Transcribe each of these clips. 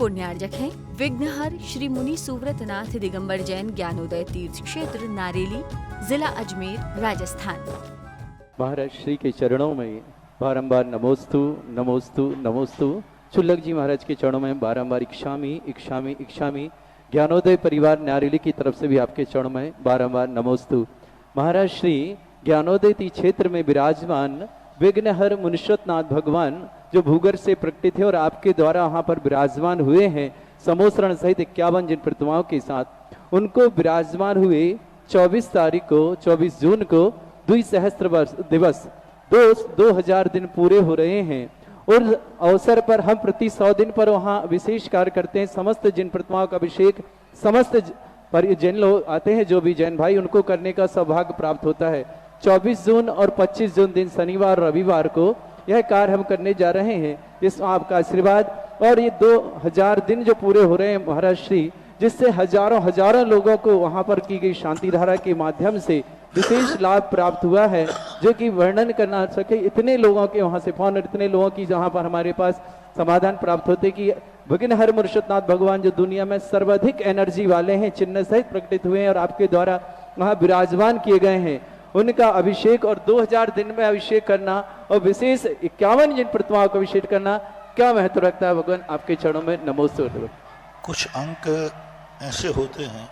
पुण्यार्जक हैं विघ्नहर श्री मुनि सुव्रतनाथ दिगंबर जैन ज्ञानोदय तीर्थ क्षेत्र नारेली, जिला अजमेर, राजस्थान। महाराज श्री के चरणों में बारंबार नमोस्तु नमोस्तु नमोस्तु। चुल्लक जी महाराज के चरणों में बारंबार इक्षामी इक्षामी इक्षामी। ज्ञानोदय परिवार नारेली की तरफ से भी आपके चरणों में बारंबार नमोस्तु। महाराज श्री ज्ञानोदय क्षेत्र में विराजमान विघ्नहर मुनिश्वतनाथ भगवान जो भूगर से प्रकटित है और आपके द्वारा वहां पर विराजमान हुए हैं समोसरण सहित 51 जिन प्रतिमाओं के साथ, उनको विराजमान हुए 24 तारीख को 24 जून को द्विसहस्त्र वर्ष दिवस 2000 दिन पूरे हो रहे हैं। और अवसर पर हम प्रति 100 दिन पर वहाँ विशेष कार्य करते हैं। समस्त जिन प्रतिमाओं का अभिषेक समस्त जैन लोग आते हैं, जो भी जैन भाई, उनको करने का सौभाग्य प्राप्त होता है। 24 जून और 25 जून दिन शनिवार रविवार को यह कार्य हम करने जा रहे हैं। इस आपका आशीर्वाद और ये 2000 दिन जो पूरे हो रहे हैं महाराज श्री, जिससे हजारों लोगों को वहां पर की गई शांति धारा के माध्यम से विशेष लाभ प्राप्त हुआ है, जो कि वर्णन करना सके। इतने लोगों के वहां से फोन और इतने लोगों की जहां पर हमारे पास समाधान प्राप्त होते कि विघ्नहर मुनिश्वतनाथ भगवान जो दुनिया में सर्वाधिक एनर्जी वाले हैं, चिन्ह सहित प्रकटित हुए हैं और आपके द्वारा वहां विराजमान किए गए हैं, उनका अभिषेक और 2000 दिन में अभिषेक करना और विशेष 51 जिन प्रतिमाओं का अभिषेक करना क्या महत्व रखता है भगवान आपके चरणों में नमोस्तु। कुछ अंक ऐसे होते हैं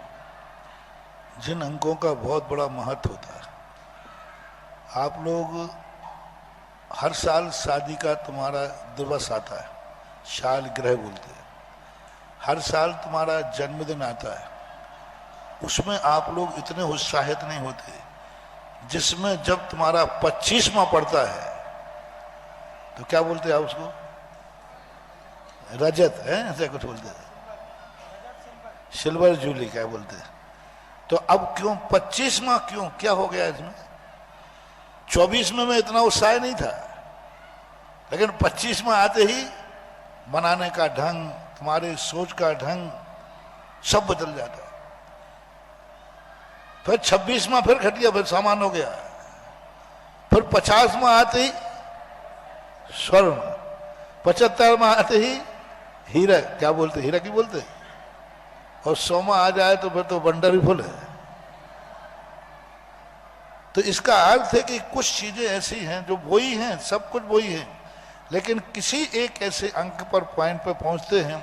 जिन अंकों का बहुत बड़ा महत्व होता है। आप लोग हर साल शादी का तुम्हारा दिवस आता है, शालग्रह बोलते हैं। हर साल तुम्हारा जन्मदिन आता है, उसमें आप लोग इतने उत्साहित नहीं होते जिसमें जब तुम्हारा 25वां पड़ता है तो क्या बोलते हैं आप उसको, रजत है ऐसे कुछ बोलते हैं, सिल्वर जूली क्या बोलते हैं। तो अब क्यों 25वां, क्यों, क्या हो गया इसमें? 24 में इतना उत्साह नहीं था, लेकिन 25वां आते ही मनाने का ढंग, तुम्हारे सोच का ढंग सब बदल जाता है। फिर 26वां फिर घटिया, फिर सामान हो गया। फिर 50वां आते ही स्वर्ण, 75वां आते ही हीरा, क्या बोलते, हीरा की बोलते, और 100वां आ जाए तो फिर तो वंडरफुल है। तो इसका अर्थ है कि कुछ चीजें ऐसी हैं जो वही हैं, सब कुछ वही है, लेकिन किसी एक ऐसे अंक पर, पॉइंट पर पहुंचते हैं,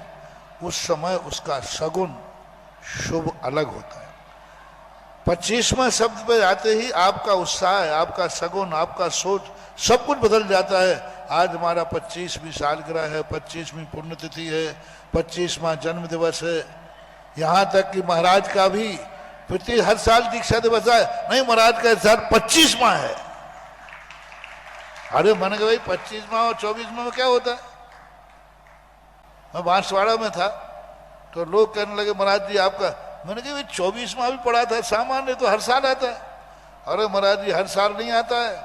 उस समय उसका सगुन शुभ अलग होता है। 25वां शब्द पे आते ही आपका उत्साह, आपका सगुन, आपका सोच सब कुछ बदल जाता है। आज हमारा 25वीं सालगिरह है, 25वीं पुण्यतिथि है, 25वां जन्म दिवस है। यहाँ तक कि महाराज का भी प्रति हर साल दीक्षा दिवस है, नहीं महाराज का इस साल 25वां है। अरे मैंने कहा भाई 25वां और 24वां में क्या होता है? मैं बांसवाड़ा में था तो लोग कहने लगे महाराज जी आपका, मैंने कहा भाई 24वां भी पड़ा था, सामान्य तो हर साल आता है। अरे महाराज जी हर साल नहीं आता है,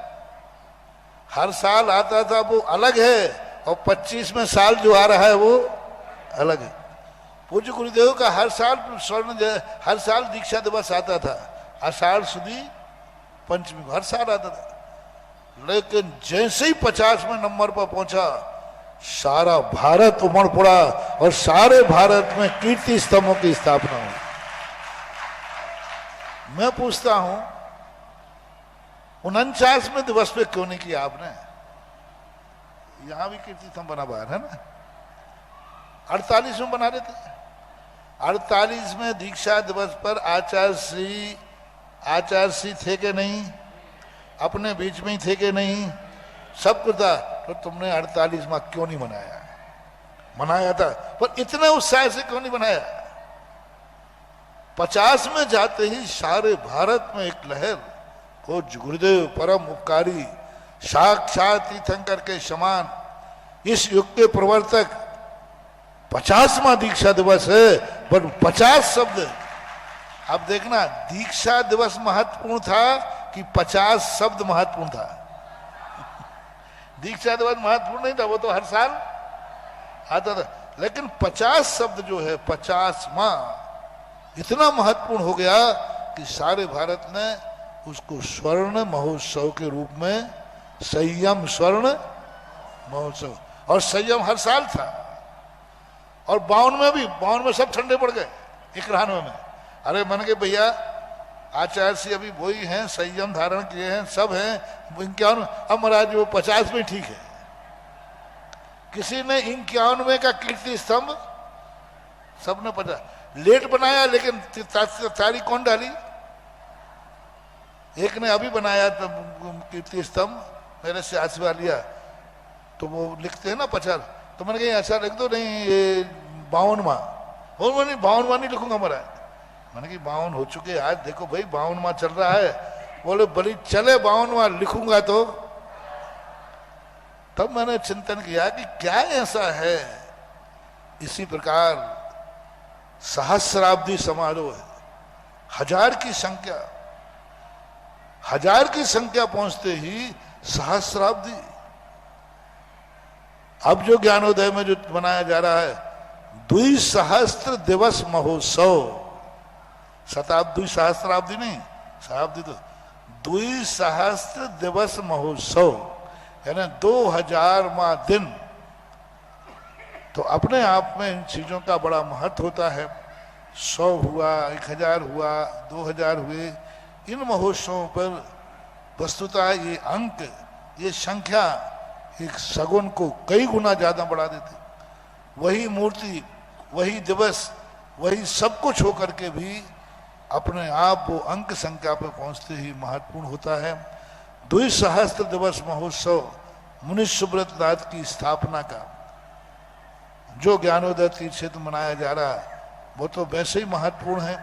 हर साल आता था वो अलग है, और 25वें साल जो आ रहा है वो अलग है। पूज्य गुरुदेव का हर साल स्वर्ण, हर साल दीक्षा दिवस आता था, आषाढ़ सुदी पंचमी को हर साल आता था। लेकिन जैसे ही 50वें नंबर पर पहुंचा, सारा भारत उमड़ पड़ा और सारे भारत में कीर्ति स्तंभों की स्थापना हुई। मैं पूछता हूं 49वें दिवस पे क्यों नहीं किया आपने? यहां भी कीर्ति स्तंभ बना बाहर है ना, 48 में बना देते। 48वें दीक्षा दिवस पर आचार्य श्री थे कि नहीं, अपने बीच में ही थे कि नहीं, सब कुछ था, तो तुमने 48वां क्यों नहीं मनाया? मनाया था, पर इतने उत्साह से क्यों नहीं मनाया? 50 में जाते ही सारे भारत में एक लहर को गुरुदेव परम उपकारी साक्षात तीर्थंकर के समान इस युग के प्रवर्तक 50वां दीक्षा दिवस है, पर 50 शब्द। अब देखना दीक्षा दिवस महत्वपूर्ण था कि 50 शब्द महत्वपूर्ण था? दीक्षा दिवस महत्वपूर्ण नहीं था, वो तो हर साल आता था, लेकिन 50 शब्द जो है 50वां इतना महत्वपूर्ण हो गया कि सारे भारत ने उसको स्वर्ण महोत्सव के रूप में, संयम स्वर्ण महोत्सव, और संयम हर साल था। और 52 में भी, 52 में सब ठंडे पड़ गए 91 में। अरे मन के भैया आचार्य से अभी वही हैं, संयम धारण किए हैं, सब हैं 51। अब महाराज वो 50 में ठीक है। किसी ने 91 का कीर्ति स्तंभ सबने 50 लेट बनाया, लेकिन तारीख कौन डाली? एक ने अभी बनाया तो कीर्ति स्तंभ, मेरे से आशीर्वाद लिया, तो वो लिखते हैं ना 50, तो मैंने कहा ऐसा लिख दो, नहीं ये 52वां, और मैंने 52वां नहीं लिखूंगा महाराज। मैंने कहा 52 हो चुके आज, देखो भाई 52वां चल रहा है। बोले बड़ी चले 52वां लिखूंगा तो। तब मैंने चिंतन किया कि क्या ऐसा है। इसी प्रकार सहस्राब्दी समारोह है, 1000 की संख्या, 1000 की संख्या पहुंचते ही सहस्राब्दी। अब जो ज्ञानोदय में जो मनाया जा रहा है द्विसहस्त्र दिवस महोत्सव, शताब्दी सहस्त्राब्दी नहीं, शताब्दी तो द्विसहस्त्र दिवस महोत्सव, यानी 2000वां दिन। तो अपने आप में इन चीजों का बड़ा महत्व होता है। 100 हुआ, 1000 हुआ, 2000 हुए, इन महोत्सवों पर वस्तुतः ये अंक, ये संख्या एक सगुन को कई गुना ज्यादा बढ़ा देते। वही मूर्ति, वही दिवस, वही सब कुछ होकर के भी अपने आप वो अंक संख्या पर पहुंचते ही महत्वपूर्ण होता है। द्विसहस्त्र दिवस महोत्सव मुनि सुब्रत नाथ की स्थापना का जो ज्ञानोदय तीर्थ क्षेत्र मनाया जा रहा है वो तो वैसे ही महत्वपूर्ण है।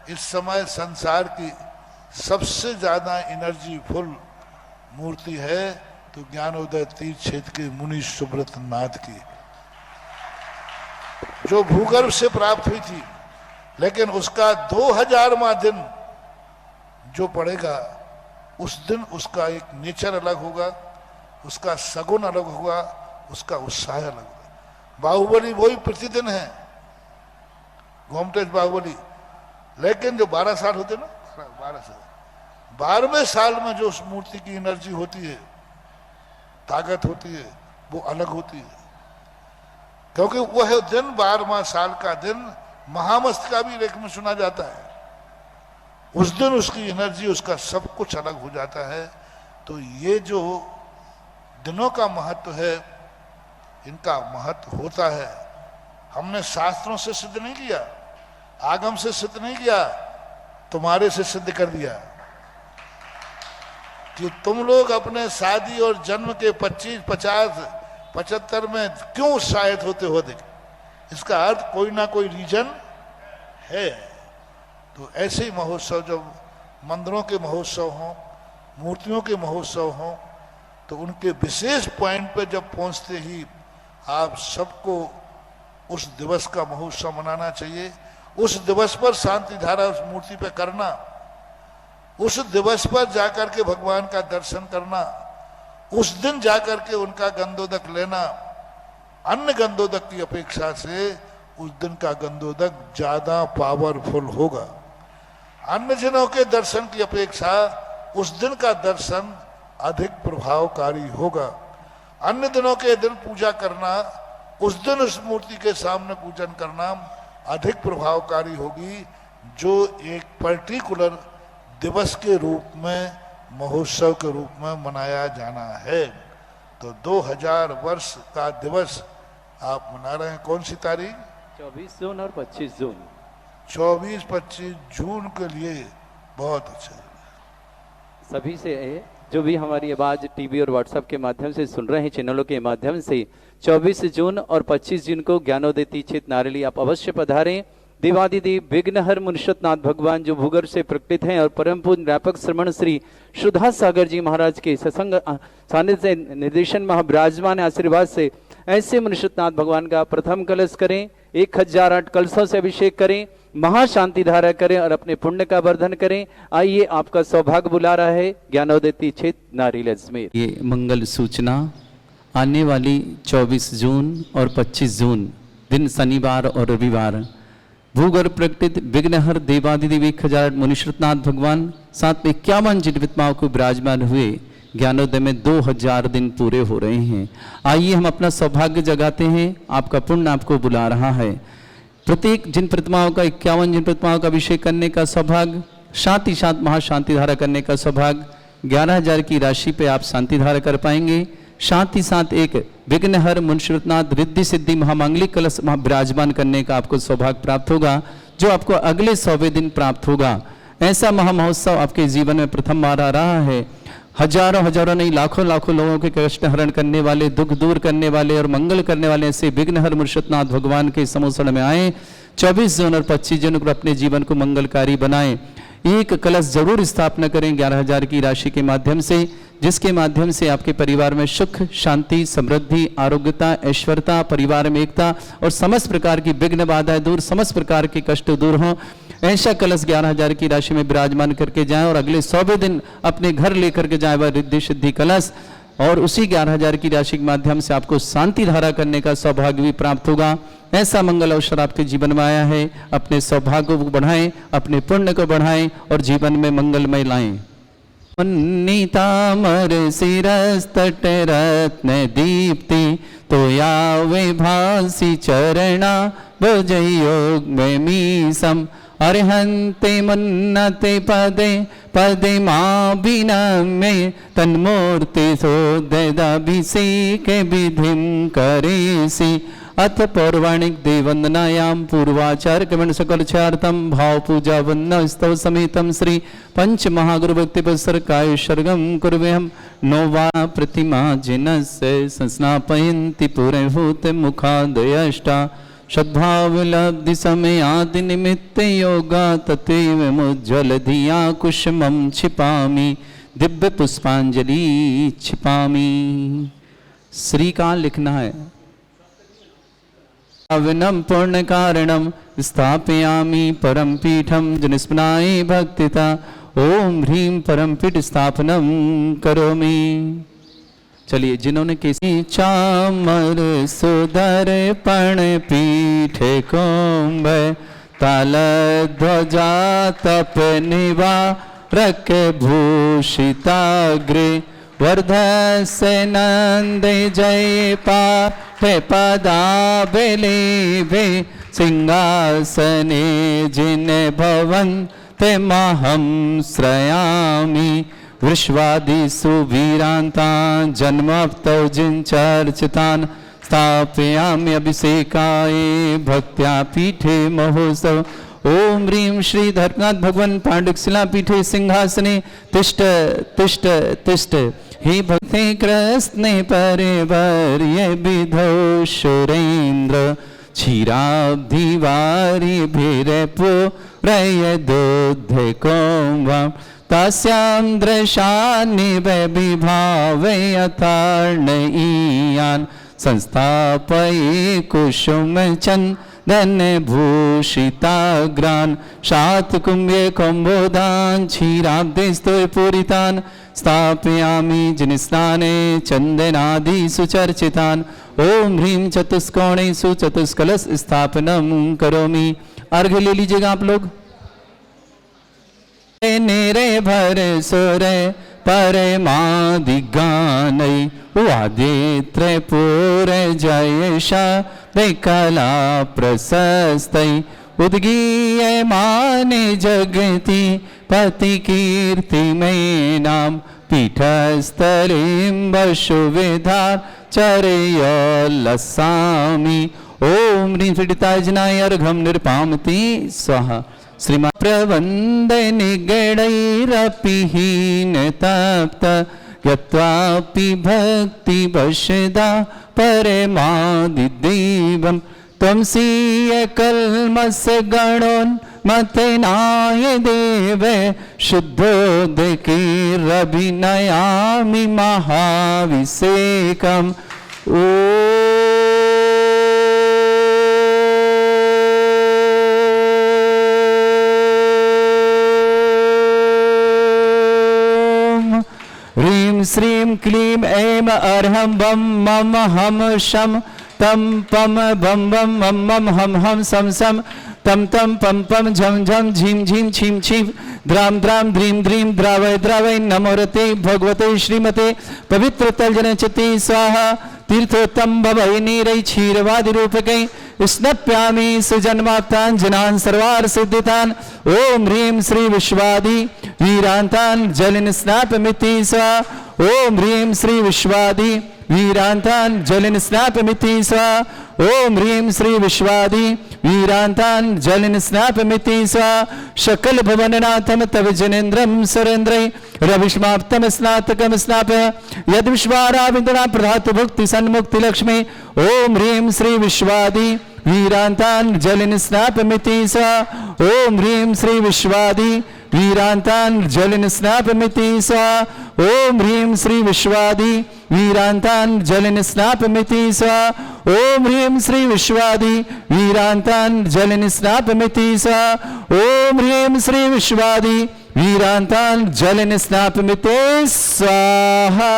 इस समय संसार की सबसे ज्यादा एनर्जी फुल मूर्ति है तो ज्ञानोदय तीर्थ क्षेत्र के मुनि सुब्रत नाथ की, जो भूगर्भ से प्राप्त हुई थी, लेकिन उसका 2000वां दिन जो पड़ेगा उस दिन उसका एक नेचर अलग होगा, उसका सगुन अलग होगा, उसका उत्साह अलग होगा। बाहुबली वही प्रतिदिन है, गोमटेश बाहुबली, लेकिन जो 12 साल होते ना, 12 साल, 12वें साल में जो उस मूर्ति की एनर्जी होती है, ताकत होती है, वो अलग होती है। क्योंकि वह दिन 12वां साल का दिन महामस्त का भी लेख में सुना जाता है। उस दिन उसकी एनर्जी, उसका सब कुछ अलग हो जाता है। तो ये जो दिनों का महत्व है, इनका महत्व होता है। हमने शास्त्रों से सिद्ध नहीं किया, आगम से सिद्ध नहीं किया, तुम्हारे से सिद्ध कर दिया कि तुम लोग अपने शादी और जन्म के 25, 50, 75 में क्यों उत्साहित होते हो। देख, इसका अर्थ कोई ना कोई रीजन है। तो ऐसे ही महोत्सव, जब मंदिरों के महोत्सव हों, मूर्तियों के महोत्सव हों, तो उनके विशेष पॉइंट पे जब पहुंचते ही आप सबको उस दिवस का महोत्सव मनाना चाहिए। उस दिवस पर शांति धारा उस मूर्ति पे करना, उस दिवस पर जाकर के भगवान का दर्शन करना, उस दिन जाकर के उनका गंधोदक लेना, अन्य गंधोदक की अपेक्षा से उस दिन का गंधोदक ज्यादा पावरफुल होगा। अन्य दिनों के दर्शन की अपेक्षा उस दिन का दर्शन अधिक प्रभावकारी होगा। अन्य दिनों के दिन पूजा करना, उस दिन उस मूर्ति के सामने पूजन करना अधिक प्रभावकारी होगी, जो एक पर्टिकुलर दिवस के रूप में, महोत्सव के रूप में मनाया जाना है। तो 2000 वर्ष का दिवस आप मना रहे हैं। कौन सी तारीख? 24 जून और 25 जून। 24-25 जून के लिए बहुत अच्छा। सभी से जो भी हमारी आवाज टीवी और व्हाट्सएप के माध्यम से सुन रहे हैं, चैनलों के माध्यम से, 24 जून और 25 जून को ज्ञानोदय तीर्थ क्षेत्र नारेली आप अवश्य पधारें। देवादिदेव विघ्नहर मुनिश्वतनाथ भगवान जो भूगर्भ से प्रकटित हैं और परम पूज्य व्यापक श्रमण श्री सुधा सागर जी महाराज के सत्संग सानिध्य से निर्देशन महाविराजमान आशीर्वाद से ऐसे मुनिश्वतनाथ भगवान का प्रथम कलश करें, 1008 कलशों से अभिषेक करें, महाशांति धारा करें और अपने पुण्य का वर्धन करें। आइए, आपका सौभाग्य बुला रहा है ज्ञानोदय तीर्थ क्षेत्र नारेल अजमेर। ये मंगल सूचना आने वाली 24 जून और 25 जून दिन शनिवार और रविवार भूगर्भ प्रकटित विघ्नहर देवादिदेव 1008 मुनिश्वतनाथ भगवान साथ में 51 जीवितमाओं को विराजमान हुए ज्ञानोदय में 2000 दिन पूरे हो रहे हैं। आइए हम अपना सौभाग्य जगाते हैं, आपका पुण्य आपको बुला रहा है। प्रत्येक जिन प्रतिमाओं का 51 जिन प्रतिमाओं का अभिषेक करने का सौभाग्य, शांति शांत महाशांति धारा करने का सौभाग्य, 11,000 की राशि पे आप शांति धारा कर पाएंगे। शांति साथ एक विघ्नहर मुंशीरत्नाथ रिद्धि सिद्धि महामांगलिक कलश विराजमान करने का आपको सौभाग्य प्राप्त होगा, जो आपको अगले 100वें दिन प्राप्त होगा। ऐसा महामहोत्सव आपके जीवन में प्रथम बार आ रहा है। हजारों हजारों नहीं लाखों लाखों लोगों के कष्ट हरण करने वाले, दुख दूर करने वाले और मंगल करने वाले ऐसे विघ्नहर मुंशीरत्नाथ भगवान के समोसण में आए। 24 जून और 25 जून को अपने जीवन को मंगलकारी बनाएं। एक कलश जरूर स्थापना करें 11,000 की राशि के माध्यम से, जिसके माध्यम से आपके परिवार में सुख शांति समृद्धि आरोग्यता ऐश्वर्यता, परिवार में एकता और समस्त प्रकार की विघ्न बाधाएं दूर, समस्त प्रकार के कष्ट दूर हों। ऐसा कलश 11,000 की राशि में विराजमान करके जाएं और अगले 100वें दिन अपने घर लेकर के जाएं वह रिद्धि सिद्धि कलश, और उसी 11,000 की राशि के माध्यम से आपको शांति धारा करने का सौभाग्य भी प्राप्त होगा। ऐसा मंगल अवसर आपके जीवन में आया है। अपने सौभाग्य को बढ़ाएं, अपने पुण्य को बढ़ाएं और जीवन में मंगलमय लाएं। उन्नीतामर शिरस तट रत्न दीप्ति तो यावे भासी चरणा भजय योग में मीसम अर्हन्ते मन्नते पदे पदे मां बिनमे तन्मूर्ति सोदयाभिषेक विधिं करेसि। अथ पौराणिक देववंदनायां पूर्वाचार कमन सकलचार्थम भाव पूजा वंदना स्तव समेतम श्री पंच महागुरु भक्ति पुस्तक काय सर्गम कुर्वेहम। नोवा प्रतिमा जिनस्य संस्नापयन्ति पुरहूत मुखादयष्टा सद्भाव लब्धि समय आदि निमित्त योगा तथैव मुज्ज्वल धिया कुसुमं छिपामि दिव्य पुष्पांजलि छिपामि। श्री का लिखना है। अविनम पूर्ण कारणम स्थापयामि परम पीठम जनिस्मनाय भक्तिता ओम ह्रीं परम पीठ स्थापनम करोमि। चलिए, जिन्होंने किसी चामर सुधर पण पीठ कुंभ ताल ध्वजा तप निवा रक भूषिताग्रे वर्धस्य नंद जय पाठ पदाबलेभे सिंहासने जिन भवन्ते महं श्रयामि विश्वादिषु वीरान्तान् जन्मप्तौ जिन चर्चितान् स्थापयामि अभिषेकाय भक्त्या पीठे महोत्सव। ओम ह्रीं श्री धर्मनाथ भगवान पांडुशिला पीठे सिंहासने तिष्ठ तिष्ठ तिष्ठ। हे भक्ते कृष्णे परिवर्य विधौ सुरेन्द्र क्षीराब्धिवारि भीरपुरय दुग्ध कौं तस्यां दृशान्निव विभावय यथार्णयीयान् संस्थापये कुसुमचन्दन भूषिताग्रान् शातकुम्भे कम्बोधान् क्षीराब्धिस्तूर्पूरितान् स्थापयामि जिनस्नाने चन्दनादि सुचर्चितान्। ओम ह्रीं चतुष्कोणेषु चतुष्कलश स्थापनं करोमि। अर्घ्य ले लीजिएगा आप लोग। नेरे भर सुर परमादिगानै वादित्र पूर जयशा कला प्रशस्तै उद्गीयमाने जगति पति कीर्ति में नाम पीठस्थलीं वसुविधार चरयोल्लसामि। ओम ह्रीं पीडिताजनाय अर्घ्यं निर्पामति स्वाहा। श्रीमान प्रबंध निगडैरपि हीन तप्त यत्वापि भक्ति वशदा परमादिदेवं त्वं सीय कल्मष गणोन्मथनाय देव शुद्धोदकीरभिनयामि महाभिषेकम्। श्रीं क्लीं ऐं अर्हं बम मम हम शम तम पम बम बम मम मम हम हम सम सम तम तम पम पम झम झम झीम झीम छीम छीम द्राम द्राम द्रीम द्रीम द्रावय द्रावय नमोरते भगवते श्रीमते पवित्र तलजन चिति स्वाहा तीर्थोत्तम भवै नीरै क्षीरवादि रूपकै स्नप्यामि सुजन्माप्ताञ्जनान् सर्वार्थ सिद्धितान् ओम ह्रीं श्री विश्वादि वीरान्तान् जलिन स्नापमिति स्वाहा ओम ह्रीं श्री विश्वादि वीरान्तान् जलिन स्नापमिति स्वाहा ओम ह्रीं श्री विश्वादि वीरान्तान् जलिन स्नापमिति स्वाहा शकल भुवननाथम तव जनेन्द्रम सुरेन्द्रै रविष्माप्तम स्नातकम स्नापय यद विश्वाराविंदना प्रधातु भुक्ति सन्मुक्ति लक्ष्मी ओम ह्रीं श्री विश्वादि वीरान्तान् जलिन स्नापमिति स्वाहा ओम ह्रीं श्री विश्वादि वीरान्तान् जलिन स्नापमिति स्वाहा ओम ह्रीं श्री विश्वादि वीरान्तान् जलिन स्नापमिति स्वाहा ओम ह्रीं श्री विश्वादि वीरान्तान् जलिन स्नापमिति स्वाहा ओम ह्रीं श्री विश्वादि वीरान्तान् जलिन स्नापमिति स्वाहा।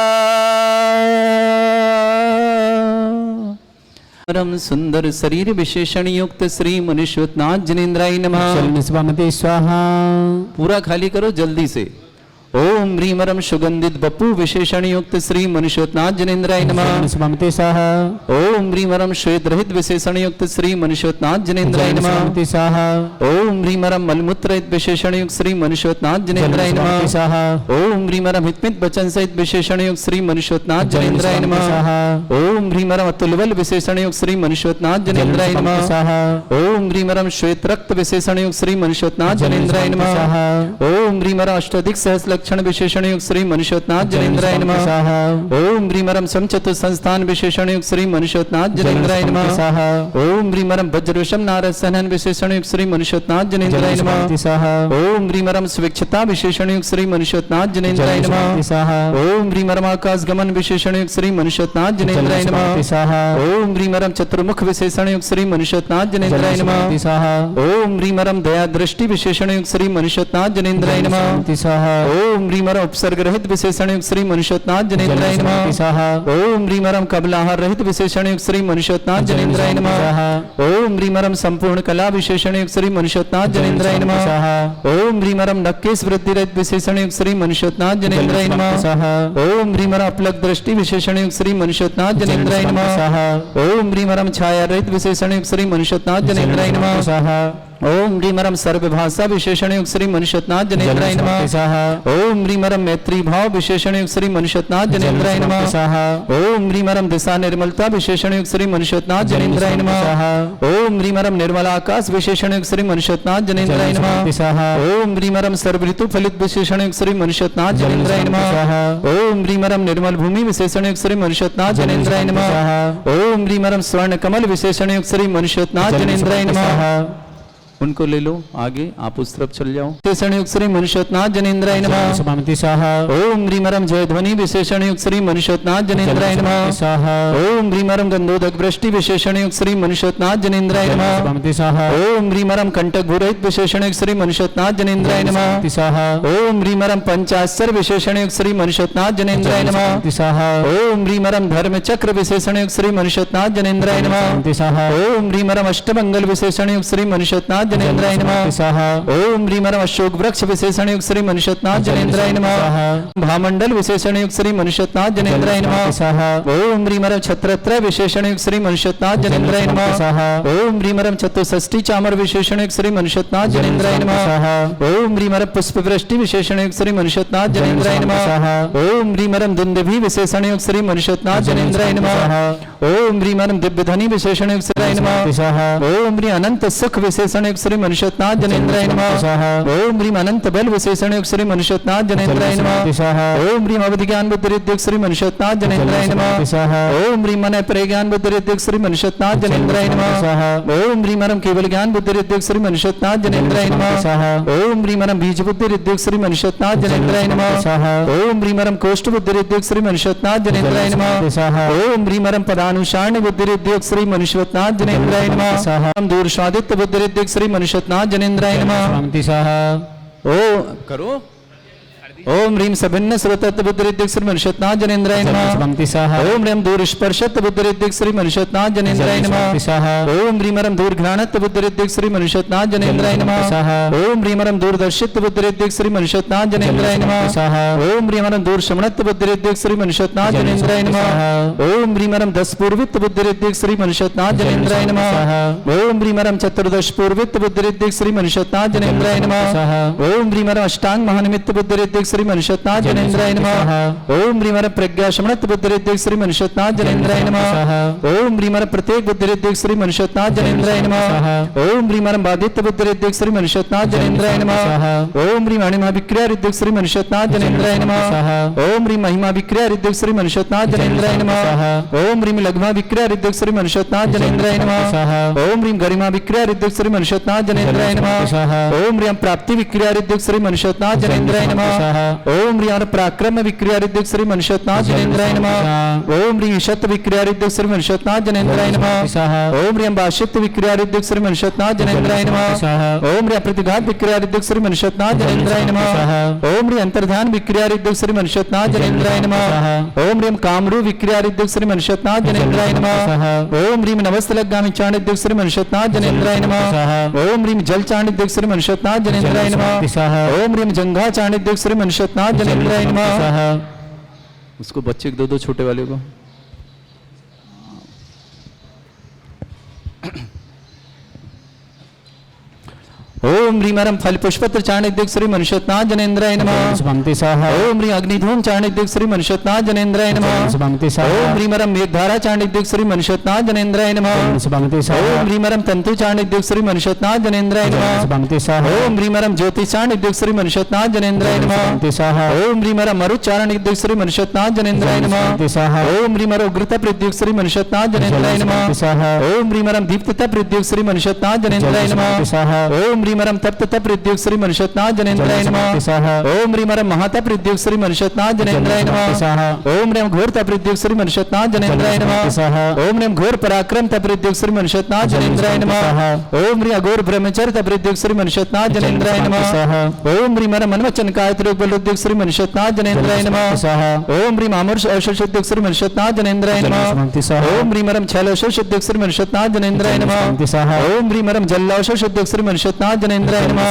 परम सुंदर शरीर विशेषण युक्त श्री मनुष्योत्नाथ जनेन्द्राय नमः। स्वाहा। पूरा खाली करो जल्दी से। ओम ह्रीमरम सुगंधित बपू विशेषण युक्त श्री मनुष्योत्नाथ जनेन्द्राय नमः। स्वाहा। ओम ह्रीमरम श्वेत रहित विशेषण युक्त श्री मनुष्योत्नाथ जनेन्द्राय नमः। स्वाहा। ओम ह्रीमरम मलमूत्र रहित विशेषण युक्त श्री मनुष्योत्नाथ जनेन्द्राय नमः। स्वाहा। ओम ह्रीमरम हितमित वचन सहित विशेषण युक्त श्री मनुष्योत्नाथ जनेन्द्राय नमः। स्वाहा। ओम ह्रीमरम अतुलबल विशेषण युक्त श्री मनुष्योत्नाथ जनेन्द्राय नमः। स्वाहा। ओम ह्रीमरम श्वेत रक्त विशेषण युक्त श्री मनुष्योत्नाथ जनेन्द्राय नमः। स्वाहा। ओम ह्रीमरम अष्टाधिक सहस्र लक्षण विशेषण युक्त श्री मनुष्योत्नाथ जनेन्द्राय नमः। स्वाहा। ओम ह्रीमरम समचतुर संस्थान विशेषण युक्त श्री मनुष्योत्नाथ जनेन्द्राय नमः। स्वाहा। ओम ह्रीमरम वज्रवशम नारद सहनन विशेषण युक्त श्री मनुष्योत्नाथ जनेन्द्राय नमः। स्वाहा। ओम ह्रीमरम स्वेच्छता विशेषण युक्त श्री मनुष्योत्नाथ जनेन्द्राय नमः। स्वाहा। ओम ह्रीमरम आकाश गमन विशेषण युक्त श्री मनुष्योत्नाथ जनेन्द्राय नमः। स्वाहा। ओम ह्रीमरम चतुर्मुख विशेषण युक्त श्री मनुष्योत्नाथ जनेन्द्राय नमः। स्वाहा। ओम ह्रीमरम दया दृष्टि विशेषण युक्त श्री मनुष्योत्नाथ जनेन्द्राय नमः। स्वाहा। ओम ह्रीमरम उपसर्ग रहित विशेषण युक्त श्री मनुष्योत्नाथ जनेन्द्राय नमः। स्वाहा। ओम ह्रीमरम कबलाहार रहित विशेषण युक्त श्री मनुष्योत्नाथ जनेन्द्राय नमः। ओम ह्रीमरम संपूर्ण कला विशेषण युक्त श्री मनुष्योत्नाथ जनेन्द्राय नमः। ओम ह्रीमरम नक्केश वृद्धि रहित विशेषण युक्त श्री मनुष्योत्नाथ जनेन्द्राय नमः। ओम ह्रीमरम अपलक दृष्टि विशेषण युक्त श्री मनुष्योत्नाथ जनेन्द्राय नमः। ओम ह्रीमरम छाया रहित विशेषण युक्त श्री मनुष्योत्नाथ जनेन्द्राय नमः। ओम ह्रीमरम सर्वभाषा विशेषण युक्त श्री मनुष्योत्नाथ जनेन्द्राय नमः। ओम ह्रीमरम मैत्री भाव विशेषण युक्त श्री मनुष्योत्नाथ जनेन्द्राय नमः। ओम ह्रीमरम दिशा निर्मलता विशेषण युक्त श्री मनुष्योत्नाथ जनेन्द्राय नमः। ओम ह्रीमरम निर्मल आकाश विशेषण युक्त श्री मनुष्योत्नाथ जनेन्द्राय नमः। ओम ह्रीमरम सर्वऋतु फलित विशेषण युक्त श्री मनुष्योत्नाथ जनेन्द्राय नमः। ओम ह्रीमरम निर्मल भूमि विशेषण युक्त श्री मनुष्योत्नाथ जनेन्द्राय नमः। ओम ह्रीमरम स्वर्ण कमल विशेषण युक्त श्री मनुष्योत्नाथ जनेन्द्राय नमः। उनको ले लो आगे, आप उस तरफ चल जाओ। विशेषण युक्त श्री मनुष्योत्नाथ जनेन्द्राय नमः। स्वाहा। ओम ह्रीमरम जय ध्वनि विशेषण युक्त श्री मनुष्योत्नाथ जनेन्द्राय नमः। स्वाहा। ओम ह्रीमरम गंधोदक वृष्टि विशेषण युक्त श्री मनुष्योत्नाथ जनेन्द्राय नमः। स्वाहा। ओम ह्रीमरम कंटक भूरहित विशेषण युक्त श्री मनुष्योत्नाथ जनेन्द्राय नमः। स्वाहा। ओम ह्रीमरम पंचाश्चर्य विशेषण युक्त श्री मनुष्योत्नाथ जनेन्द्राय नमः। स्वाहा। ओम ह्रीमरम धर्म चक्र विशेषण युक्त श्री मनुष्योत्नाथ जनेन्द्राय नमः। स्वाहा। ओम ह्रीमरम अष्टमंगल विशेषण युक्त श्री मनुष्योत्नाथ जनेन्द्राय नमः। स्वाहा। ओम ह्रीमरम अशोक वृक्ष विशेषण युक्त श्री मनुष्योत्नाथ जनेन्द्राय नमः। भामंडल विशेषण युक्त श्री मनुष्योत्नाथ जनेन्द्राय नमः। स्वाहा। ओम ह्रीमरम छत्रत्रय विशेषण युक्त श्री मनुष्योत्नाथ जनेन्द्राय नमः। ओम ह्रीमरम चतुष्षष्टि चामर विशेषण युक्त श्री मनुष्योत्नाथ जनेन्द्राय नमः। ओम ह्रीमरम पुष्पवृष्टि विशेषण युक्त श्री मनुष्योत्नाथ जनेन्द्राय नमः। ओम ह्रीमरम दुंदुभि विशेषण युक्त श्री मनुष्योत्नाथ जनेन्द्राय नमः। ओम ह्रीमरम दिव्यधनि विशेषण युक्त श्री नमः। ओम ह्री अनंत सुख विशेषण युक्त श्री मनुष्योत्नाथ जनेन्द्राय नमः। ओम ह्रीम अनंत बल विशेषण युक्त श्री मनुष्योत्नाथ जनेन्द्राय नमः। ओम ह्रीम अवधि ज्ञान बुद्धि रिद्धि श्री मनुष्योत्नाथ जनेन्द्राय नमः। ओम ह्रीम मन प्रे ज्ञान बुद्धि रिद्धि श्री मनुष्योत्नाथ जनेन्द्राय नमः। ओम ह्रीमरम केवल ज्ञान बुद्धि रिद्धि श्री मनुष्योत्नाथ जनेन्द्राय नमः। ओम ह्रीमरम बीज बुद्धि रिद्धि श्री मनुष्योत्नाथ जनेन्द्राय नमः। ओम ह्रीमरम कोष्ठ बुद्धि रिद्धि श्री मनुष्योत्नाथ जनेन्द्राय नमः। ओम ह्रीमरम पदानुसारण बुद्धि रिद्धि श्री मनुष्योत्नाथ जनेन्द्राय नमः। ओम दूर स्वादित्य बुद्धि रिद्धि श्री मनुष्योत्नाथ जनेन्द्राय नमः। स्वाहा। ओ करो ओम ह्रीं सभिन्न स्रोतत्व बुद्धिरिद्धिक श्री मनुष्यत्नाथ जनेन्द्राय नमः भक्ति सह ओम ह्रीं दूर स्पर्शत्व बुद्धिरिद्धिक श्री मनुष्यत्नाथ जनेन्द्राय नमः सह ओम ह्रीं दूर घ्राणत्व बुद्धिरिद्धिक श्री मनुष्यत्नाथ जनेन्द्राय नमः ओम ह्रीं दूरदर्शित्व बुद्धिरिद्धिक श्री मनुष्यत्नाथ जनेन्द्राय नमः ओम ह्रीं दूर श्रवणत्व बुद्धिरिद्धिक श्री मनुष्यत्नाथ जनेन्द्राय नमः ओम ह्रीं दस पूर्वित बुद्धिरिद्धिक श्री मनुष्यत्नाथ जनेन्द्राय नमः ओम ह्रीं चतुर्दश पूर्वित बुद्धिरिद्धिक श्री मनुष्यत्नाथ जनेन्द्राय नमः ओम ह्रीं अष्टांग महानिमित्त बुद्धिरिद्धिक श्री मनुष्यत्नाथ जनेन्द्राय नमः ओम ह्रीं प्रज्ञा शमनत्व बुद्धिरिद्धिक श्री मनुष्यत्नाथ जनेन्द्राय नमः ओम ह्रीं प्रत्येक बुद्धिरिद्धिक श्री मनुष्यत्नाथ जनेन्द्राय नमः ओम ह्रीं बाधित्य बुद्धिरिद्धिक श्री मनुष्यत्नाथ जनेन्द्राय नमः ओम ह्रीं अणिमा विक्रिया रिद्धिक श्री मनुष्यत्नाथ जनेन्द्राय नमः ओम ह्रीं महिमा विक्रिया रिद्धिक श्री मनुष्यत्नाथ जनेन्द्राय नमः ओम ह्रीं लघ्मा विक्रिया रिद्धिक श्री मनुष्यत्नाथ जनेन्द्राय नमः ओम ह्रीं गरिमा विक्रिया रिद्धिक श्री मनुष्यत्नाथ जनेन्द्राय नमः ओम ह्रीं प्राप्ति विक्रिया रिद्धिक श्री मनुष्यत्नाथ जनेन्द्राय नमः ओम ह्रीं पराक्रम विक्रिया रिद्धिक श्री मनुष्यत्नाथ जनेन्द्राय नमः ओम ह्रीं शत विक्रिया रिद्धिक श्री मनुष्यत्नाथ जनेन्द्राय नमः ओम ह्रीं भाष्यत्व विक्रिया रिद्धिक श्री मनुष्यत्नाथ जनेन्द्राय नमः ओम ह्रीं प्रतिघात विक्रिया रिद्धिक श्री मनुष्यत्नाथ जनेन्द्राय नमः ओम ह्रीं अंतर्धान विक्रिया रिद्धिक श्री मनुष्यत्नाथ जनेन्द्राय नमः ओम ह्रीं कामरू विक्रिया रिद्धिक श्री मनुष्यत्नाथ जनेन्द्राय नमः ओम ह्रीं नवस्तलगामी चाणिद्यक श्री मनुष्यत्नाथ जनेन्द्राय नमः ओम ह्रीं जल चाणिद्यक श्री मनुष्यत्नाथ जनेन्द्राय नमः ओम ह्रीं जंघा चाणिद्यक श्री मनुष्यत्नाथ जनेन्द्राय नमः। उसको बच्चे दो छोटे वाले को ओम ह्रीं फल पुष्पत्र चाणिद्यक श्री मनुष्यत्नाथ जनेन्द्राय नमः ओम ह्रीं अग्निधूम चाणिद्यक श्री मनुष्यत्नाथ जनेन्द्राय नमः ओम ह्रीं मेघधारा चाणिद्यक श्री मनुष्यत्नाथ जनेन्द्राय नमः ओम ह्रीं तंतु चाणिद्यक श्री मनुष्यत्नाथ जनेन्द्राय नमः ओम ह्रीं ज्योति चाणिद्यक श्री मनुष्यत्नाथ जनेन्द्राय नमः ओम ह्रीं मरुच्चारणिद्यक श्री मनुष्यत्नाथ जनेन्द्राय नमः ओम ह्रीं उग्रता प्रद्युक श्री मनुष्यत्नाथ जनेन्द्राय नमः ओम ह्रीं दीप्तता प्रद्युक श्री मनुष्यत्नाथ जनेन्द्राय नमः ओम ह्रीं तप्त तप प्रद्युक श्री मनुष्यत्नाथ जनेन्द्राय नमः ओम ह्रीं महाता प्रद्युक श्री मनुष्यत्नाथ जनेन्द्राय नमः ओम ह्रीं घोर तप प्रद्युक श्री मनुष्यत्नाथ जनेन्द्राय नमः ओम ह्रीं घोर पराक्रम तप प्रद्युक श्री मनुष्यत्नाथ जनेन्द्राय नमः ओम ह्रीं अघोर ब्रह्मचर्य तप प्रद्युक श्री मनुष्यत्नाथ जनेन्द्राय नमः ओम ह्रीं मनवचन कायत्र बलुद्युक श्री मनुष्यत्नाथ जनेन्द्राय नमः ओम ह्रीं अमर औषधुद्युक श्री मनुष्यत्नाथ जनेन्द्राय नमः ओम ह्रीं छल औषधुद्युक श्री मनुष्यत्नाथ जनेन्द्राय नमः ओम ह्रीं जल औषधुद्युक श्री मनुष्यत्नाथ जनेन्द्राय नमः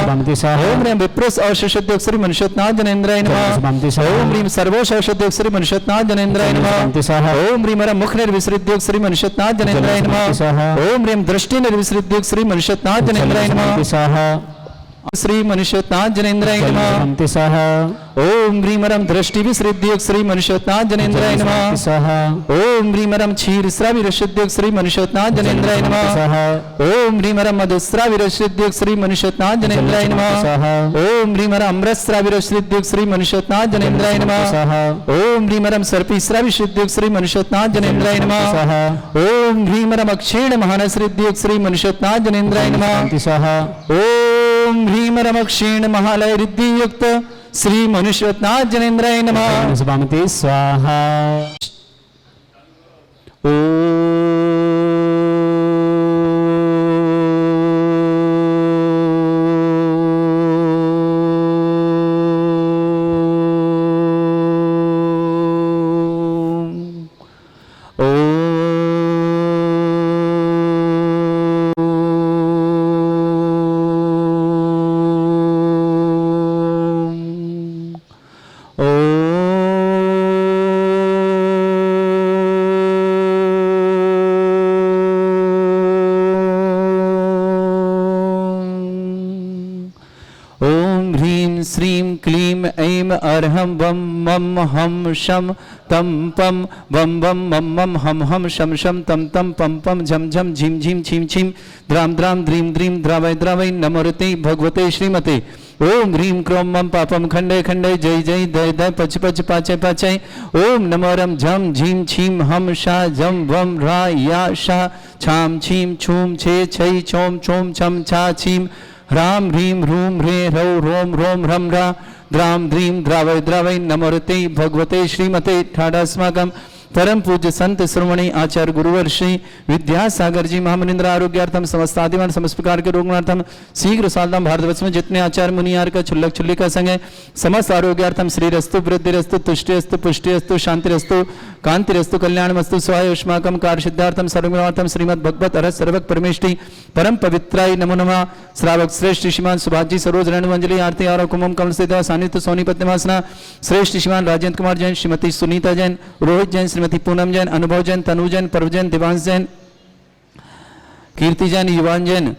ओम ह्रीं विप्रोस औषधुद्युक श्री मनुष्यत्नाथ जनेन्द्राय नमः ओम ह्रीं सर्वोष औषधुद्युक श्री मनुष्यत्नाथ जनेन्द्राय नमः ओम ह्रीं मुख निर्विसृद्युक श्री मनुष्यत्नाथ जनेन्द्राय नमः ओम ह्रीं दृष्टि निर्विसृद्युक श्री मनुष्यत्नाथ जनेन्द्राय नमः श्री मनुष्यत्नाथ जनेन्द्राय नमः ओम ह्रीं दृष्टि विसृद्युक श्री मनुष्यत्नाथ जनेन्द्राय नमः ओम ह्रीं क्षीर श्राविरशुद्युक श्री मनुष्यत्नाथ जनेन्द्राय नमः ओम ह्रीं मधुस्राविरशुद्युक श्री मनुष्यत्नाथ जनेन्द्राय नमः ओम ह्रीं अमृतस्राविरशुद्युक श्री मनुष्यत्नाथ जनेन्द्राय नमः ओम ह्रीं सर्पिस्राविशुद्युक श्री मनुष्यत्नाथ जनेन्द्राय नमः ओम ह्रीं अक्षीण महानसृद्युक श्री मनुष्यत्नाथ जनेन्द्राय नमः ओम ह्रीं क्षीण महालय रिद्धि युक्त श्री मनुष्यत्नाथ जनेन्द्राय नमः स्वाहा श्रीं क्लीं ऐं अर्हं वं मं हम शम तम पम वम वम मम मम हम हम शम शम तम तम पम पम झम झम झिम झिम छिम छिम द्राम द्राम द्रीम द्रीम द्रावय द्रावय नमोरते भगवते श्रीमते ओम ह्रीं क्रोम मम पापम खंडे खंडे जय जय दय दय पच पच पाचय पाचय ओम नमोरम झम झीम छीम हम शा जम वम रा या शा छाम छीम छूम छे छै चोम चोम छम छा छीम ह्राम ह्रीं ह्रूम ह्रे ह्रौ रोम रोम ह्रम रा द्राम द्रीं द्रावय द्रावय नमोरते भगवते श्रीमते ठाडास्माकं परम पूज्य संत श्रोमणी आचार्य गुरुवर श्री विद्यासागर जी महामनिंद्र आरोग्यार्थम समस्त आदिवान समस्त प्रकार के रोगनार्थम शीघ्र सालधाम भारतवर्ष में जितने आचार्य मुनियार का छुल्लक छुल्ली का संग है समस्त आरोग्यार्थम श्री रस्तु वृद्धि रस्तु तुष्टि रस्तु पुष्टि रस्तु शांति रस्तु कांति रस्तु कल्याण मस्तु स्वाय उष्माकम कार्य सिद्धार्थम सर्वगुणार्थम श्रीमद भगवत अरस सर्वक परमेष्टि परम पवित्राय नमो नमः। श्रावक श्रेष्ठ श्रीमान सुभाष जी सरोज रेणुवंजलि आरती और कुमम कमल सिद्धा सानिध्य सोनीपत निवासना श्रेष्ठ श्रीमान राजेंद्र कुमार जैन श्रीमती सुनीता जैन रोहित जैन श्रीमती पूनम जैन अनुभव जैन तनु जैन पर्व जैन दिवांश जैन कीर्ति जैन युवान जैन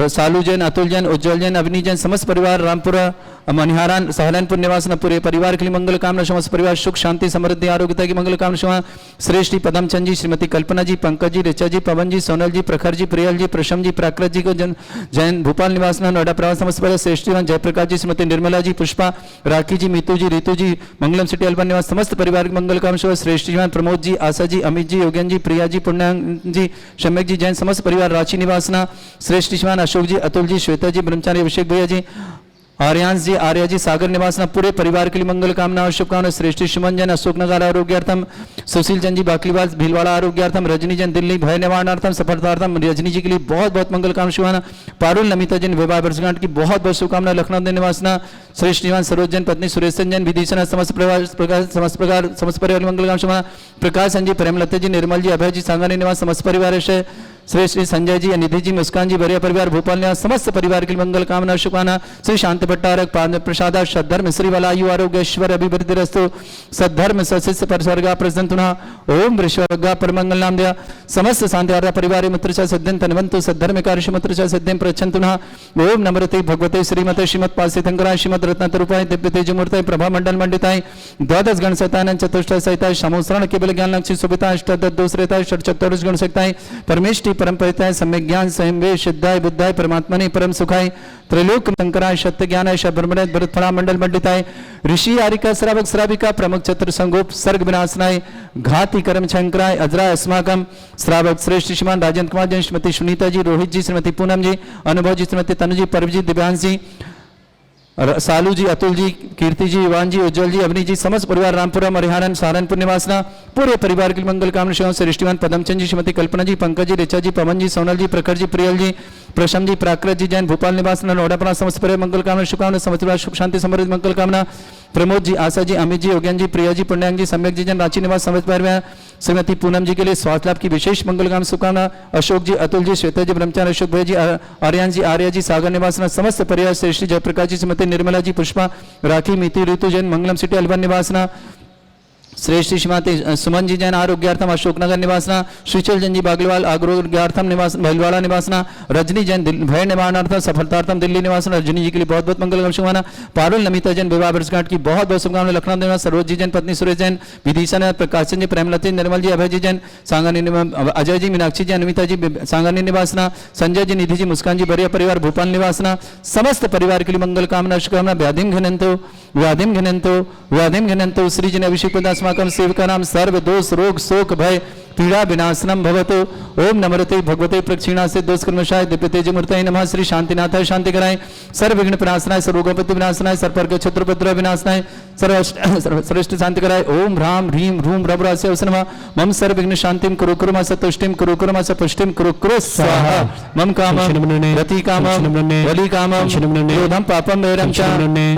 सालू जैन अतुल जैन उज्जवल जैन अवनी जैन समस्त परिवार रामपुरा मनिहारान सहारनपुर निवासन पूरे परिवार के लिए मंगल कामना समस्त परिवार सुख शांति समृद्धि आरोग्यता की मंगल कामना श्रेष्ठ पदमचंद जी श्रीमती कल्पना जी पंकज जी ऋचा जी पवन जी सोनल जी प्रखर जी प्रियल जी प्रशम जी प्राकृत जी को जैन भोपाल निवासन नोएडा प्रवास समस्त परिवार श्रेष्ठ जयप्रकाश जी श्रीमती निर्मला जी पुष्पा राखी जी मीतू जी ऋतु जी मंगलम सिटी अलबन निवास समस्त परिवार की मंगल कामना श्रेष्ठ जीवन प्रमोद जी आशा जी अमित जी योगेन जी प्रिया जी पुण्यांग जी शम्यक जी जैन समस्त परिवार रांची निवासना श्रेष्ठ जीवन अशोक जी अतुल जी श्वेता जी ब्रह्मचारी अभिषेक भैया जी आर्यांश जी आर्या जी सागर निवासना पूरे परिवार के लिए मंगल कामना और शुभकामना श्रेष्ठ सुमन जैन अशोकनगर आरोग्यार्थम सुशील जैन जी बाकलीवास भीलवाड़ा आरोग्यार्थम रजनी जैन दिल्ली भय निवारणार्थम सफलतार्थम रजनी जी के लिए बहुत बहुत मंगल कामना शुभकामना पारुल नमिता जैन विवाह वर्षगांठ की बहुत बहुत शुभकामना लखनऊ निवासना श्रेष्ठ निवास सरोज जैन पत्नी सुरेश जैन विदिशा समस्त परिवार मंगल कामना शुभकामना प्रकाश संजय प्रेमलता जी निर्मल जी अभय जी सांगानी निवास समस्त परिवार से श्री श्री संजय जी निधि जी मुस्कान जी बरिया परिवार भोपाल निवास समस्त परिवार के मंगल कामना शुभकामना श्री शांति भट्टारक पाद प्रसाद सद्धर्म श्री वालायु आरोग्य ऐश्वर्य अभिवृद्धि रस्तु सद्धर्म सशिष्य पर स्वर्गा प्रसन्ना ओम वृषवर्गा परमंगल नाम दिया समस्त शांति परिवार मित्र च सिद्धिं तन्वन्तु सद्धर्म कार्य मित्र च सिद्धिं प्रच्छन्तु ओम नमृते भगवते श्रीमते श्रीमत् पासितंकराय श्रीमद रत्नतरूपाय दिव्य तेजमूर्तये प्रभा मंडल मंडिताय द्वादश गण सहिताय चतुष्टय सहिताय समोसरण केवल ज्ञान लक्ष्य सुविता अष्टादश दोषरेताय षट्चत्वारिश गण सहिताय परमेष्टि परम परिताय सम्यक ज्ञान स्वयं वे सिद्धाय बुद्धाय परमात्मने परम सुखाय त्रैलोक शंकराय सत्य ज्ञानाय शब्रह्मणे भरतफला मंडल मंडिताय ऋषि आरिका श्रावक श्राविका प्रमुख चतुर संगोप सर्ग विनाशनाय घाति कर्म शंकराय अजराय अस्माकम श्रावक श्रेष्ठ श्रीमान राजेंद्र कुमार जैन श्रीमती सुनीता जी रोहित जी श्रीमती पूनम जी अनुभव जी श्रीमती तनु जी पर्व जी दिव्यांश जी सालू जी अतुल जी कीर्ति जी युवान जी उज्जवल जी अवनी जी समस्त परिवार रामपुरा मरिहारन सहारनपुर निवासना पूरे परिवार के मंगल कामना शिव श्रेष्ठवान पदमचंद जी श्रीमती कल्पना जी पंकज जी ऋचा जी पवन जी सोनल जी प्रखर जी प्रियल जी प्रशम जी प्राकृत जी जैन भोपाल निवासना नोएडा समस्त परिवार मंगल कामना शुभकामना समस्त सुख शांति समृद्धि मंगल कामना प्रमोद जी आशा जी अमित जी योगेन जी प्रिया जी पुण्यांग जी सम्यक जी जन रांची निवास समस्त परिवार श्रीमती पूनम जी के लिए स्वास्थ्य लाभ की विशेष मंगल कामना शुभकामना अशोक जी अतुल जी श्वेता जी ब्रह्मचारी अशोक भैया जी आर्यन जी आर्या जी सागर निवासना समस्त परिवार श्रेष्ठ जयप्रकाश जी श्रीमती निर्मला जी पुष्पा राखी मीति ऋतु जैन मंगलम सिटी अलवन निवासना श्रेष्ठ श्रीमती सुमन जी जैन आरोग्यार्थम अशोकनगर निवासना श्रीचल जैन जी बागलवाल आरोग्यार्थम निवास भैलवाड़ा निवासना रजनी जैन भय निवारणार्थम सफलतार्थम दिल्ली निवासना रजनी जी के लिए बहुत बहुत मंगल शुभकामना पारुल नमिता जैन विवाह वर्षगांठ की बहुत बहुत शुभकामना लखनऊ निवास सरोज जी जैन पत्नी सुरेश जैन विदिशा प्रकाश जी प्रेमलता निर्मल जी अभय जी जैन सांगानी अजय जी मीनाक्षी जी अनिता जी सांगानी निवासना संजय जी निधि जी मुस्कान जी बरिया परिवार भोपाल निवासना समस्त परिवार के लिए मंगल कामना शुभकामना व्याधिम घिनंतो श्री जन अभिषेक अस्माकं सेवकानां सर्व दोष रोग शोक भय पीड़ा विनाशनम भवतु ओम नमरते भगवते प्रक्षिणा से दोष कर्मशाय दिव्य तेजमूर्तये नमः श्री शांतिनाथाय शांति कराय सर्व विघ्न विनाशनाय सर्वोपत्ति विनाशनाय सर्पर्ग छत्रपत्र विनाशनाय सर्वश्रेष्ठ शांति कराय ओम ह्राम ह्रीम ह्रूम रवरास्य नमः मम सर्व विघ्न शांतिम कुरु कुरु मास तुष्टिम कुरु कुरु मास पुष्टिम कुरु कुरु स्वाहा मम कामं रति कामं वली कामं क्रोधं पापं वैरं च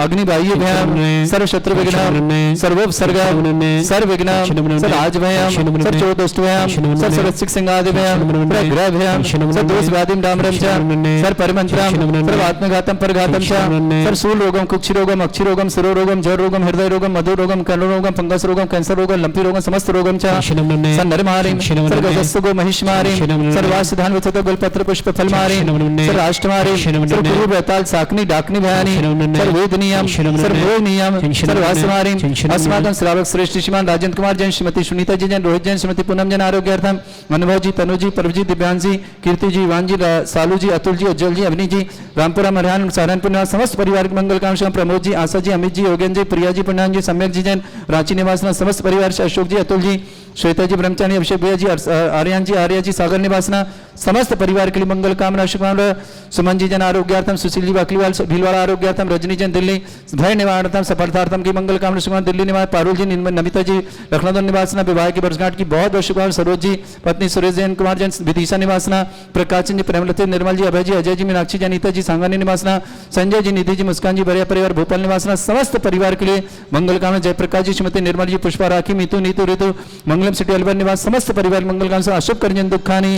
अग्नि बाह्य भयं सर्व शत्रु विघ्नं सर्वोपसर्गं सर्व विघ्नं सर्व भयं सर्व चोदष्ट सर्वसिक सिंगादि ग्रह भयं सर दोष व्याधिम डामरम च सर परिमंत्रम सर्व आत्मघातम परघातम च सर शूल रोगम कुक्षि रोगम अक्षि रोगम सिरो रोगम जर रोगम हृदय रोगम मधुर रोगम कर्ण रोगम फंगस रोगम कैंसर रोगम लंपी रोगम समस्त रोगम च सर नरमारिम सर गजस्सुगो महिषमारिम सर वासधान वचत गुलपत्र पुष्प फलमारिम सर अष्टमारिम सर गुरु बेताल साकनी डाकनी भयानी सर वेदनियम सर मोहनियम सर वासमारिम अस्माकं श्रावक श्रेष्ठ श्रीमान राजेंद्र कुमार जैन श्रीमती सुनीता जी जैन रोहित जैन श्रीमती पूनम जन आरोग्यार्थम अनुभव जी तनु जी पर्व जी दिव्यांश जी कीर्ति जी युवान जी सालू जी अतुल जी उज्जवल जी अवनी जी रामपुरा मरिहान सहारनपुर निवास समस्त परिवार के मंगल कामना प्रमोद जी आशा जी अमित जी योगेन जी प्रिया जी पुण्यान जी सम्यक जी जैन रांची निवास समस्त परिवार से अशोक जी अतुल जी श्वेता जी ब्रह्मचारी, अभिषेक भैया जी, आर्यन जी, आर्या जी, सागर निवासना, समस्त परिवार के लिए मंगल कामना शुभकामना। सुमन जी जन आरोग्यार्थम, सुशील जी बाकलीवाल भीलवाड़ा आरोग्यार्थम, रजनी जन दिल्ली भय निवारणार्थम सफलतार्थम की मंगल कामना शुभकामना। दिल्ली निवास पारुल जी, नमिता जी लखनऊ निवासना, विवाह की वर्षगांठ की बहुत बहुत शुभकामना। सरोज जी पत्नी सुरेश जैन कुमार जैन विदिशा निवासना, प्रकाश जी, प्रेमलता, निर्मल जी, अभय जी, अजय जी, मीनाक्षी जी, अनीता जी सांगानी निवासना, संजय जी, निधि जी, मुस्कान जी, बरिया परिवार भोपाल निवासना, समस्त परिवार के लिए मंगल कामना। जयप्रकाश जी, श्रीमती निर्मल जी, पुष्पा राखी, मीतू नीतू ऋतु, मंगलम सिटी अलवर निवास, समस्त परिवार मंगल कामना। अशुभ करजन दुखानी,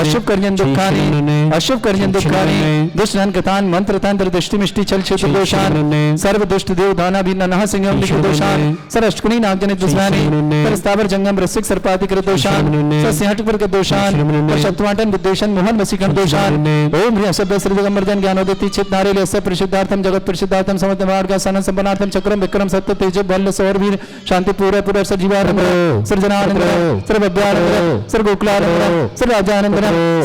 अशुभ करजन दुखानी, अशुभ करजन दुखानी, दुष्ट धन कथान मंत्र तंत्र दृष्टि मिष्टि छल क्षेत्र दोषान, सर्व दुष्ट देव दाना भी ननः सिंहम निखिल दोषान, सर अष्टकुणी नागजनित दुष्णानि, पर स्थावर जंगम रसिक सर्पाति कृत दोषान, सर सिंहट पर कृत दोषान, पर शत्रुवाटन विद्वेषण मोहन वसीकरण दोषान। ओम ह्रीं शब्द श्री दिगंबरजन ज्ञानोदति चित नारेल यस्य परिशुद्धार्थम जगत परिशुद्धार्थम समस्त मार्ग सन संपन्नार्थम चक्रम विक्रम सत्य तेज बल सौर वीर शांति पूर्ण पूर्ण सजीवानंद सृजनानंद सर्व अभ्यानंद सर्व गोकुलानंद सर्व राजानंद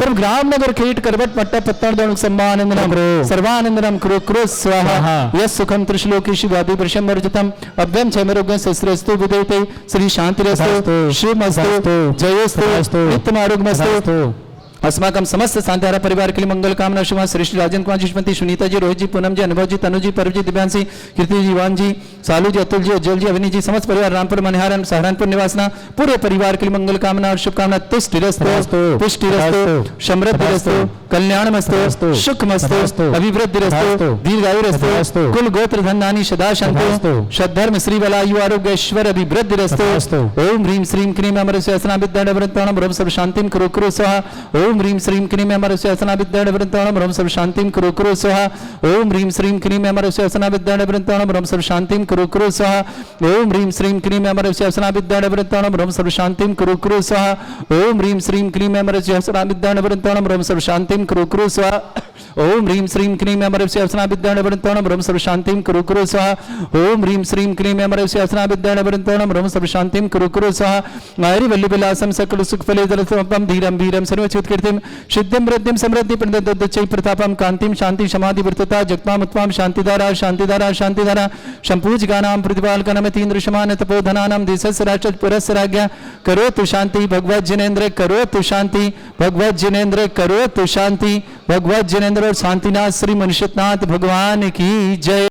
सर्व ग्राम नगर खेट करवट मट्टा पत्तन दोण सम्मानंदनम सर्वानंदनम कुरु कुरु स्वाहा यस सुखम त्रिश्लोकी शिवादि वर्षम वर्जितम अभ्यम क्षमरोग्य सस्त्रस्तु विदेते श्री शांतिरस्तु शिवमस्तु जयोस्तु नित्यम आरोग्यमस्तु। अस्माकं समस्त शांतिहारा परिवार के लिए मंगल कामना शुभ। श्रेष्ठ राजन कुमार जी, श्रीमती सुनीता जी, रोहित जी, पूनम जी, अनुभव जी, तनु जी, परव जी, दिव्यांशी, कीर्ति जी, वान जी, सालू जी, अतुल जी, उज्जवल जी, अवनी जी, समस्त परिवार रामपुर मनिहारन सहारनपुर निवासना, पूरे परिवार के लिए मंगल कामना और शुभकामना। तुष्टिरस्तु पुष्टिरस्तु समृद्धिरस्तु कल्याणमस्तु सुखमस्तु अभिवृद्धिरस्तु दीर्घायुरस्तु कुल गोत्र धनानि सदा शांतो सद्धर्म श्री बलायु आरोग्य ऐश्वर्य अभिवृद्धिरस्तु। ओम ह्रीं श्रीं क्रीं अमर सहस्रनाम विद्यावृत्ताणं ब्रह्म सर्व शांतिं कुरु कुरु स्वाहा। ओम ह्रीं श्रीं क्रीं अमर सहस्रनाम विद्यावृत्ताणं ब्रह्म सर्व शांतिं कुरु कुरु स्वाहा। ओम ह्रीं श्रीं क्रीं अमर सहस्रनाम विद्यावृत्ताणं ब्रह्म सर्व शांतिं कुरु कुरु स्वाहा। ओम ह्रीं श्रीं क्रीं अमर सहस्रनाम विद्यावृत्ताणं ब्रह्म सर्व शांतिं कुरु कुरु स्वाहा। ओम ह्रीं श्रीं क्रीं अमर सहस्रनाम विद्यावृत्ताणं ब्रह्म सर्व शांतिं कुरु कुरु स्वाहा। ओम ह्रीं श्रीं क्रीं अमर सहस्रनाम विद्यावृत्ताणं ब्रह्म सर्व शांतिं कुरु कुरु स्वाहा। ओम ह्रीं श्रीं क्रीं अमर सहस्रनाम विद्यावृत्ताणं ब्रह्म सर्व शांतिं कुरु कुरु स्वाहा। नारी वल्लभविलासं सकल सुखफले दरसमपं धीरं वीरं सर्वचित कीर्तिं सिद्धिं वृद्धिं समृद्धि प्रददच्चै प्रतापं कांतिं शांति समाधि वृत्तता जगतां उत्वां शांतिधारा शांतिधारा शांतिधारा संपूज्यगानां प्रतिपालकनमतीन्द्र समान तपोधनानां देशस्य राष्ट्र पुरस्य राज्ञा करोतु शांति भगवत जिनेन्द्र करोतु शांति भगवत जिनेन्द्र करोतु शांति भगवत जिनेन्द्र और शांतिनाथ श्री मनुष्यनाथ भगवान की जय।